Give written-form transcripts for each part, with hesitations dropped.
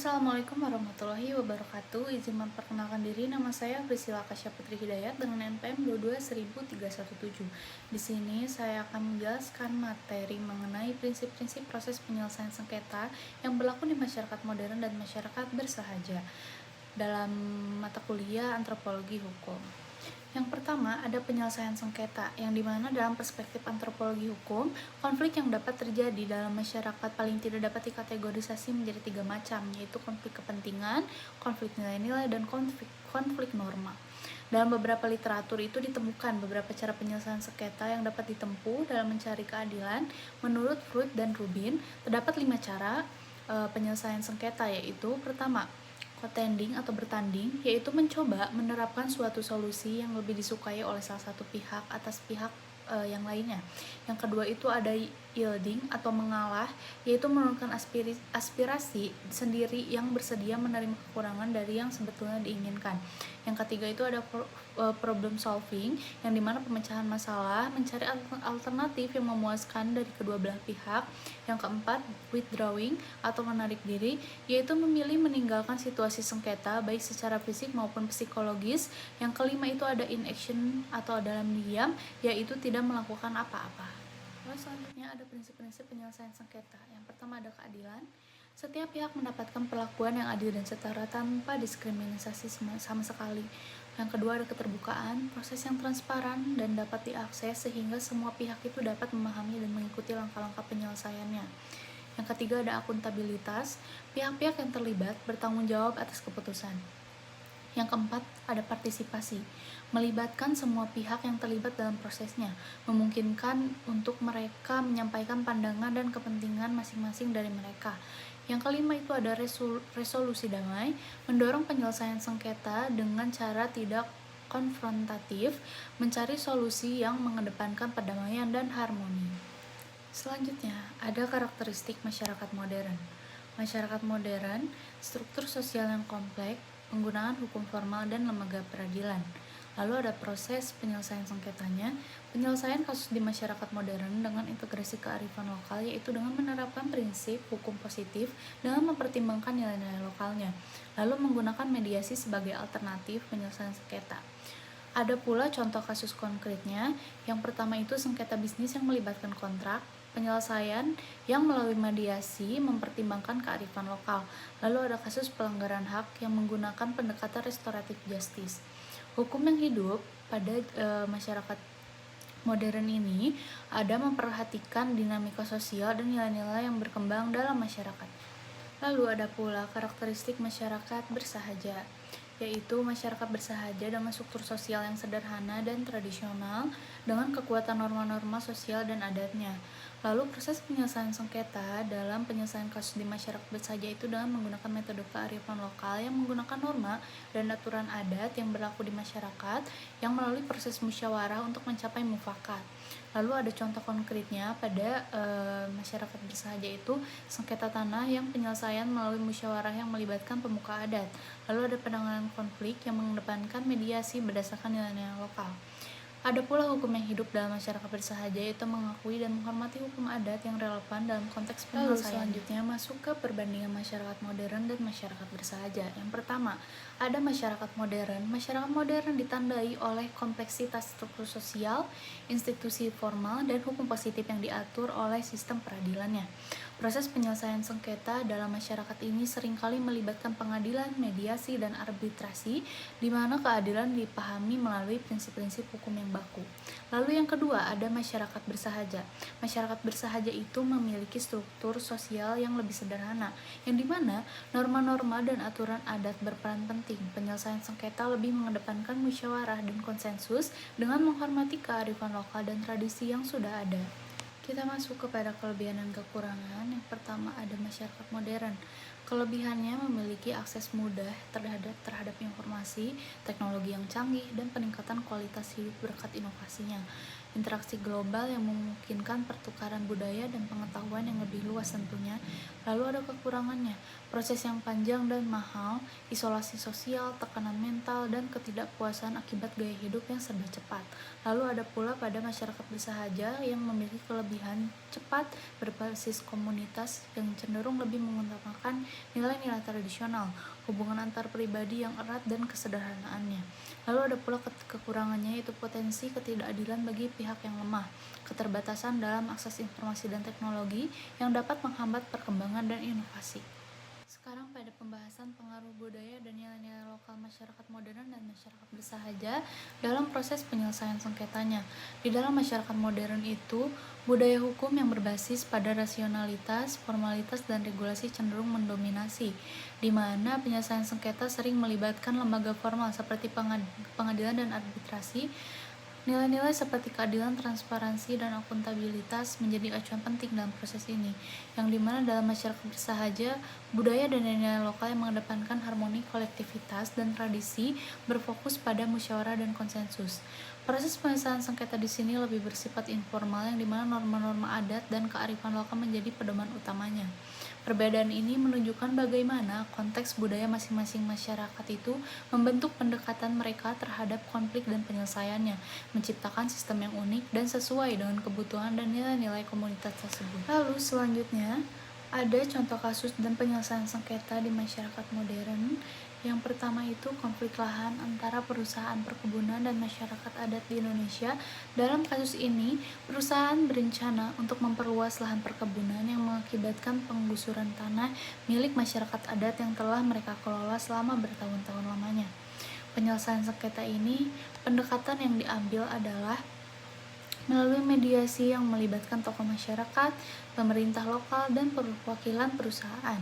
Assalamualaikum warahmatullahi wabarakatuh. Izin memperkenalkan diri, nama saya Priscilla Kasya Putri Hidayat dengan NPM 2210317. Di sini saya akan menjelaskan materi mengenai prinsip-prinsip proses penyelesaian sengketa yang berlaku di masyarakat modern dan masyarakat bersahaja dalam mata kuliah Antropologi Hukum. Yang pertama, ada penyelesaian sengketa, yang dimana dalam perspektif antropologi hukum, konflik yang dapat terjadi dalam masyarakat paling tidak dapat dikategorisasi menjadi 3 macam, yaitu konflik kepentingan, konflik nilai-nilai, dan konflik norma. Dalam beberapa literatur itu ditemukan beberapa cara penyelesaian sengketa yang dapat ditempuh dalam mencari keadilan. Menurut Freud dan Rubin, terdapat 5 cara penyelesaian sengketa, yaitu pertama, contending atau bertanding, yaitu mencoba menerapkan suatu solusi yang lebih disukai oleh salah satu pihak atas pihak yang lainnya. Yang kedua itu ada yielding atau mengalah, yaitu menurunkan aspirasi sendiri yang bersedia menerima kekurangan dari yang sebetulnya diinginkan. Yang ketiga itu ada problem solving, yang dimana pemecahan masalah, mencari alternatif yang memuaskan dari kedua belah pihak. Yang keempat, withdrawing atau menarik diri, yaitu memilih meninggalkan situasi sengketa baik secara fisik maupun psikologis. Yang kelima itu ada inaction atau dalam diam, yaitu tidak melakukan apa-apa. Lalu selanjutnya ada prinsip-prinsip penyelesaian sengketa. Yang pertama ada keadilan. Setiap pihak mendapatkan perlakuan yang adil dan setara tanpa diskriminasi sama sekali. Yang kedua ada keterbukaan, proses yang transparan dan dapat diakses sehingga semua pihak itu dapat memahami dan mengikuti langkah-langkah penyelesaiannya. Yang ketiga ada akuntabilitas, pihak-pihak yang terlibat bertanggung jawab atas keputusan. Yang keempat, ada partisipasi, melibatkan semua pihak yang terlibat dalam prosesnya, memungkinkan untuk mereka menyampaikan pandangan dan kepentingan masing-masing dari mereka. Yang kelima itu ada resolusi damai, mendorong penyelesaian sengketa dengan cara tidak konfrontatif, mencari solusi yang mengedepankan perdamaian dan harmoni. Selanjutnya, ada karakteristik masyarakat modern. Masyarakat modern, struktur sosial yang kompleks, penggunaan hukum formal dan lembaga peradilan. Lalu ada proses penyelesaian sengketanya, penyelesaian kasus di masyarakat modern dengan integrasi kearifan lokal, yaitu dengan menerapkan prinsip hukum positif dengan mempertimbangkan nilai-nilai lokalnya, lalu menggunakan mediasi sebagai alternatif penyelesaian sengketa. Ada pula contoh kasus konkretnya. Yang pertama itu sengketa bisnis yang melibatkan kontrak, penyelesaian yang melalui mediasi mempertimbangkan kearifan lokal. Lalu ada kasus pelanggaran hak yang menggunakan pendekatan restoratif justice. Hukum yang hidup pada masyarakat modern ini ada memperhatikan dinamika sosial dan nilai-nilai yang berkembang dalam masyarakat. Lalu ada pula karakteristik masyarakat bersahaja, yaitu masyarakat bersahaja dengan struktur sosial yang sederhana dan tradisional dengan kekuatan norma-norma sosial dan adatnya. Lalu proses penyelesaian sengketa dalam penyelesaian kasus di masyarakat bersahaja itu dengan menggunakan metode kearifan lokal yang menggunakan norma dan aturan adat yang berlaku di masyarakat yang melalui proses musyawarah untuk mencapai mufakat. Lalu ada contoh konkretnya pada masyarakat bersahaja itu sengketa tanah yang penyelesaian melalui musyawarah yang melibatkan pemuka adat. Lalu ada penanganan konflik yang mengedepankan mediasi berdasarkan nilai-nilai lokal. Ada pula hukum yang hidup dalam masyarakat bersahaja, yaitu mengakui dan menghormati hukum adat yang relevan dalam konteks penyelesaian. Selanjutnya masuk ke perbandingan masyarakat modern dan masyarakat bersahaja. Yang pertama, ada masyarakat modern. Masyarakat modern ditandai oleh kompleksitas struktur sosial, institusi formal, dan hukum positif yang diatur oleh sistem peradilannya. Proses penyelesaian sengketa dalam masyarakat ini seringkali melibatkan pengadilan, mediasi, dan arbitrasi, di mana keadilan dipahami melalui prinsip-prinsip hukum yang baku. Lalu yang kedua, ada masyarakat bersahaja. Masyarakat bersahaja itu memiliki struktur sosial yang lebih sederhana, yang dimana norma-norma dan aturan adat berperan penting. Penyelesaian sengketa lebih mengedepankan musyawarah dan konsensus dengan menghormati kearifan lokal dan tradisi yang sudah ada. Kita masuk kepada kelebihan dan kekurangan. Yang pertama ada masyarakat modern. Kelebihannya memiliki akses mudah terhadap informasi, teknologi yang canggih, dan peningkatan kualitas hidup berkat inovasinya. interaksi global yang memungkinkan pertukaran budaya dan pengetahuan yang lebih luas tentunya. Lalu ada kekurangannya, proses yang panjang dan mahal, isolasi sosial, tekanan mental, dan ketidakpuasan akibat gaya hidup yang serba cepat. Lalu ada pula pada masyarakat bersahaja yang memiliki kelebihan cepat berbasis komunitas yang cenderung lebih mengutamakan nilai-nilai tradisional, hubungan antar pribadi yang erat dan kesederhanaannya. Lalu ada pula kekurangannya, yaitu potensi ketidakadilan bagi pihak yang lemah, keterbatasan dalam akses informasi dan teknologi yang dapat menghambat perkembangan dan inovasi. Sekarang pada pembahasan pengaruh budaya dan nilai-nilai lokal masyarakat modern dan masyarakat bersahaja dalam proses penyelesaian sengketanya. Di dalam masyarakat modern itu, budaya hukum yang berbasis pada rasionalitas, formalitas, dan regulasi cenderung mendominasi, di mana penyelesaian sengketa sering melibatkan lembaga formal seperti pengadilan dan arbitrasi. Nilai-nilai seperti keadilan, transparansi, dan akuntabilitas menjadi acuan penting dalam proses ini, yang dimana dalam masyarakat bersahaja, budaya dan nilai lokal yang mengedepankan harmoni kolektivitas dan tradisi berfokus pada musyawarah dan konsensus. Proses penyelesaian sengketa di sini lebih bersifat informal, yang dimana norma-norma adat dan kearifan lokal menjadi pedoman utamanya. Perbedaan ini menunjukkan bagaimana konteks budaya masing-masing masyarakat itu membentuk pendekatan mereka terhadap konflik dan penyelesaiannya, menciptakan sistem yang unik dan sesuai dengan kebutuhan dan nilai-nilai komunitas tersebut. Lalu selanjutnya, ada contoh kasus dan penyelesaian sengketa di masyarakat modern. Yang pertama itu konflik lahan antara perusahaan perkebunan dan masyarakat adat di Indonesia. Dalam kasus ini, perusahaan berencana untuk memperluas lahan perkebunan yang mengakibatkan penggusuran tanah milik masyarakat adat yang telah mereka kelola selama bertahun-tahun lamanya. Penyelesaian sengketa ini, pendekatan yang diambil adalah melalui mediasi yang melibatkan tokoh masyarakat, pemerintah lokal, dan perwakilan perusahaan.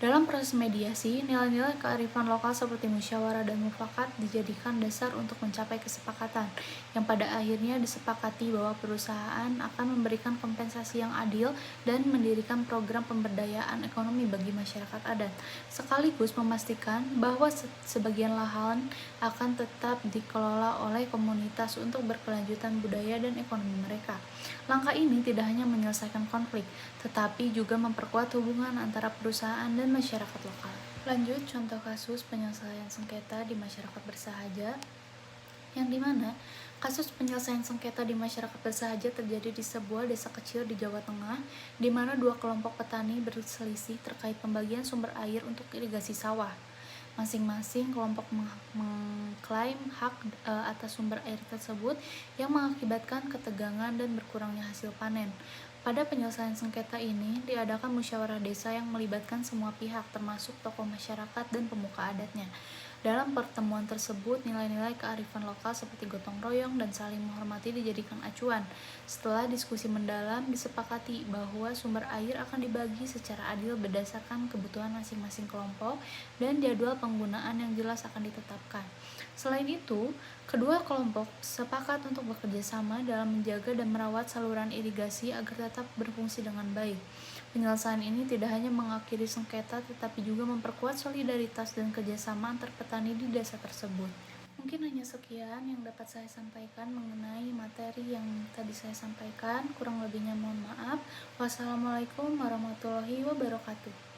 Dalam proses mediasi, nilai-nilai kearifan lokal seperti musyawarah dan mufakat dijadikan dasar untuk mencapai kesepakatan, yang pada akhirnya disepakati bahwa perusahaan akan memberikan kompensasi yang adil dan mendirikan program pemberdayaan ekonomi bagi masyarakat adat, sekaligus memastikan bahwa sebagian lahan akan tetap dikelola oleh komunitas untuk berkelanjutan budaya dan ekonomi mereka. Langkah ini tidak hanya menyelesaikan konflik, tetapi juga memperkuat hubungan antara perusahaan dan masyarakat lokal. Lanjut, contoh kasus penyelesaian sengketa di masyarakat bersahaja, yang dimana kasus penyelesaian sengketa di masyarakat bersahaja terjadi di sebuah desa kecil di Jawa Tengah, di mana dua kelompok petani berselisih terkait pembagian sumber air untuk irigasi sawah. Masing-masing kelompok mengklaim hak atas sumber air tersebut, yang mengakibatkan ketegangan dan berkurangnya hasil panen. Pada penyelesaian sengketa ini, diadakan musyawarah desa yang melibatkan semua pihak, termasuk tokoh masyarakat dan pemuka adatnya. Dalam pertemuan tersebut, nilai-nilai kearifan lokal seperti gotong royong dan saling menghormati dijadikan acuan. Setelah diskusi mendalam, disepakati bahwa sumber air akan dibagi secara adil berdasarkan kebutuhan masing-masing kelompok dan jadwal penggunaan yang jelas akan ditetapkan. Selain itu, kedua kelompok sepakat untuk bekerja sama dalam menjaga dan merawat saluran irigasi agar tetap berfungsi dengan baik. Penyelesaian ini tidak hanya mengakhiri sengketa, tetapi juga memperkuat solidaritas dan kerjasama antar petani di desa tersebut. Mungkin hanya sekian yang dapat saya sampaikan mengenai materi yang tadi saya sampaikan. Kurang lebihnya mohon maaf. Wassalamualaikum warahmatullahi wabarakatuh.